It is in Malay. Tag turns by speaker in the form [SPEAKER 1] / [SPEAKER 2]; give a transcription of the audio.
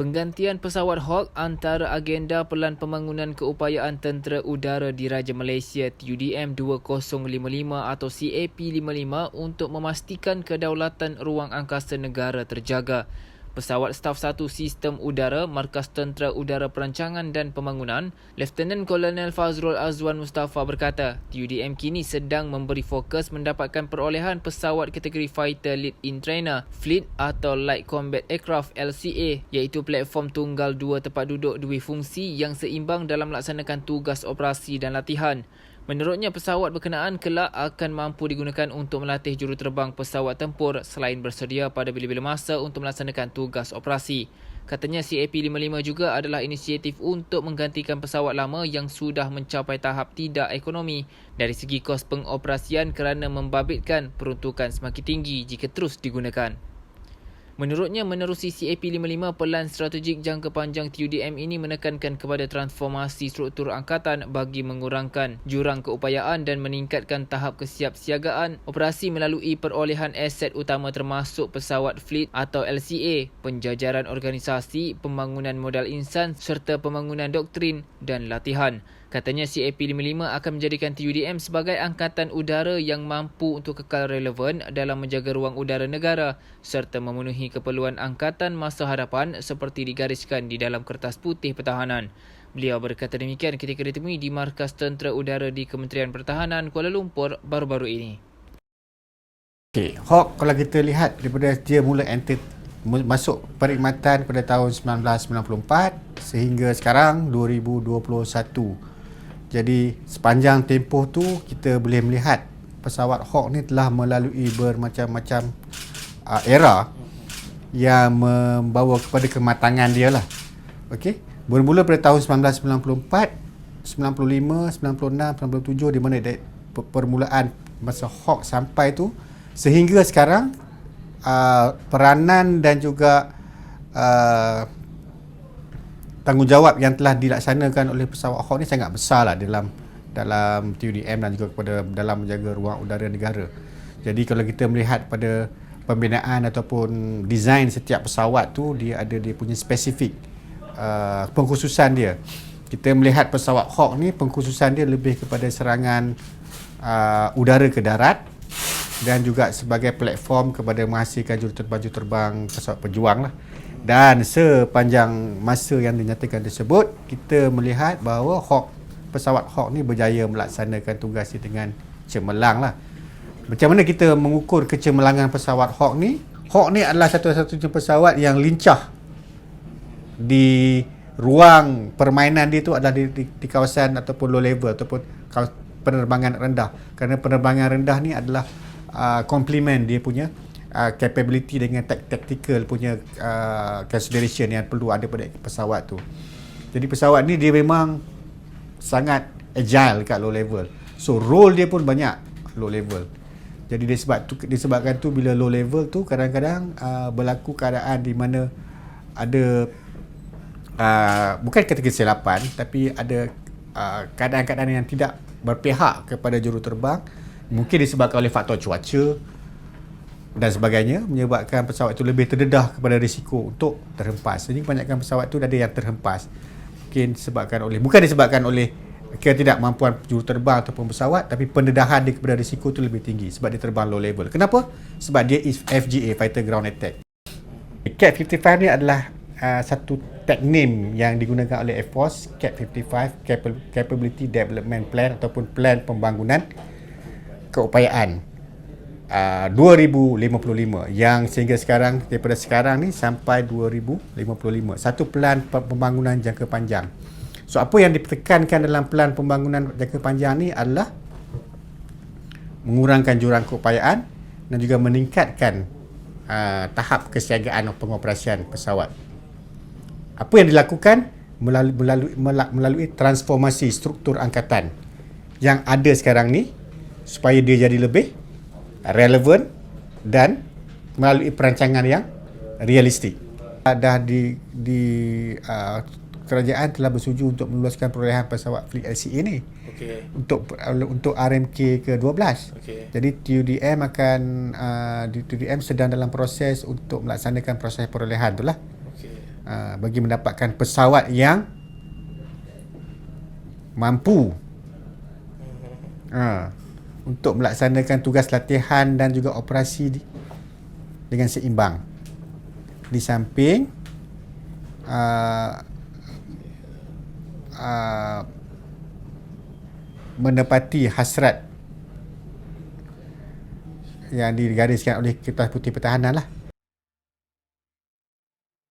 [SPEAKER 1] Penggantian pesawat Hawk antara agenda Pelan Pembangunan Keupayaan Tentera Udara Diraja Malaysia TUDM 2055 atau CAP55 untuk memastikan kedaulatan ruang angkasa negara terjaga. Pesawat Staf 1 Sistem Udara Markas Tentera Udara Perancangan dan Pembangunan, Lieutenant Kolonel Fazrul Azwan Mustafa berkata, TUDM kini sedang memberi fokus mendapatkan perolehan pesawat kategori Fighter Lead-In Trainer, Fleet atau Light Combat Aircraft LCA, iaitu platform tunggal dua tempat duduk dua fungsi yang seimbang dalam melaksanakan tugas operasi dan latihan. Menurutnya, pesawat berkenaan kelak akan mampu digunakan untuk melatih juruterbang pesawat tempur selain bersedia pada bila-bila masa untuk melaksanakan tugas operasi. Katanya CAP55 juga adalah inisiatif untuk menggantikan pesawat lama yang sudah mencapai tahap tidak ekonomi dari segi kos pengoperasian kerana membabitkan peruntukan semakin tinggi jika terus digunakan. Menurutnya, menerusi CAP55, pelan strategik jangka panjang TUDM ini menekankan kepada transformasi struktur angkatan bagi mengurangkan jurang keupayaan dan meningkatkan tahap kesiapsiagaan operasi melalui perolehan aset utama termasuk pesawat fleet atau LCA, penjajaran organisasi, pembangunan modal insan serta pembangunan doktrin dan latihan. Katanya CAP55 akan menjadikan TUDM sebagai angkatan udara yang mampu untuk kekal relevan dalam menjaga ruang udara negara serta memenuhi keperluan angkatan masa hadapan seperti digariskan di dalam Kertas Putih Pertahanan. Beliau berkata demikian ketika ditemui di Markas Tentera Udara di Kementerian Pertahanan Kuala Lumpur baru-baru ini.
[SPEAKER 2] Okey, Hawk kalau kita lihat daripada dia mula masuk perkhidmatan pada tahun 1994 sehingga sekarang 2021. Jadi sepanjang tempoh tu kita boleh melihat pesawat Hawk ni telah melalui bermacam-macam era yang membawa kepada kematangan dia lah. Okey, bermula pada tahun 1994, 95, 96, 97 di mana permulaan masa Hawk sampai tu sehingga sekarang peranan dan juga tanggungjawab yang telah dilaksanakan oleh pesawat Hawk ni sangat besar lah dalam TUDM dan juga kepada dalam menjaga ruang udara negara. Jadi kalau kita melihat pada pembinaan ataupun design setiap pesawat tu, dia ada dia punya spesifik pengkhususan dia. Kita melihat pesawat Hawk ni pengkhususan dia lebih kepada serangan udara ke darat dan juga sebagai platform kepada menghasilkan juruterbang pesawat pejuang lah. Dan sepanjang masa yang dinyatakan tersebut, kita melihat bahawa pesawat Hawk ni berjaya melaksanakan tugas dia dengan cemerlang lah. Macam mana kita mengukur kecemerlangan pesawat Hawk ni? Hawk ni adalah satu-satunya pesawat yang lincah di ruang permainan dia tu adalah di kawasan ataupun low level ataupun penerbangan rendah. Kerana penerbangan rendah ni adalah complement dia punya capability dengan tactical punya consideration yang perlu ada pada pesawat tu. Jadi pesawat ni dia memang sangat agile kat low level. So role dia pun banyak low level. Jadi disebabkan tu bila low level tu kadang-kadang berlaku keadaan di mana ada bukan kata kesilapan tapi ada keadaan-keadaan yang tidak berpihak kepada juruterbang, mungkin disebabkan oleh faktor cuaca dan sebagainya, menyebabkan pesawat itu lebih terdedah kepada risiko untuk terhempas. Jadi kebanyakan pesawat itu ada yang terhempas. Bukan disebabkan oleh ketidakmampuan juruterbang ataupun pesawat, tapi pendedahan dia kepada risiko itu lebih tinggi sebab dia terbang low level. Kenapa? Sebab dia is FGA, Fighter Ground Attack. CAP 55 ni adalah satu tag name yang digunakan oleh Air Force, CAP 55, Capability Development Plan ataupun Plan Pembangunan Keupayaan 2055 yang sehingga sekarang, daripada sekarang ni sampai 2055, satu plan pembangunan jangka panjang. So apa yang ditekankan dalam plan pembangunan jangka panjang ni adalah mengurangkan jurang keupayaan dan juga meningkatkan tahap kesiagaan pengoperasian pesawat. Apa yang dilakukan melalui transformasi struktur angkatan yang ada sekarang ni supaya dia jadi lebih relevan dan melalui perancangan yang realistik. Dah kerajaan telah bersetuju untuk meluaskan perolehan pesawat fleet LCA ni.
[SPEAKER 3] Okay.
[SPEAKER 2] Untuk RMK ke-12.
[SPEAKER 3] Okay.
[SPEAKER 2] Jadi TUDM sedang dalam proses untuk melaksanakan proses perolehan tu lah.
[SPEAKER 3] Okay.
[SPEAKER 2] bagi mendapatkan pesawat yang mampu untuk melaksanakan tugas latihan dan juga operasi dengan seimbang. Di samping menepati hasrat yang digariskan oleh Kitab Putih Pertahanan lah,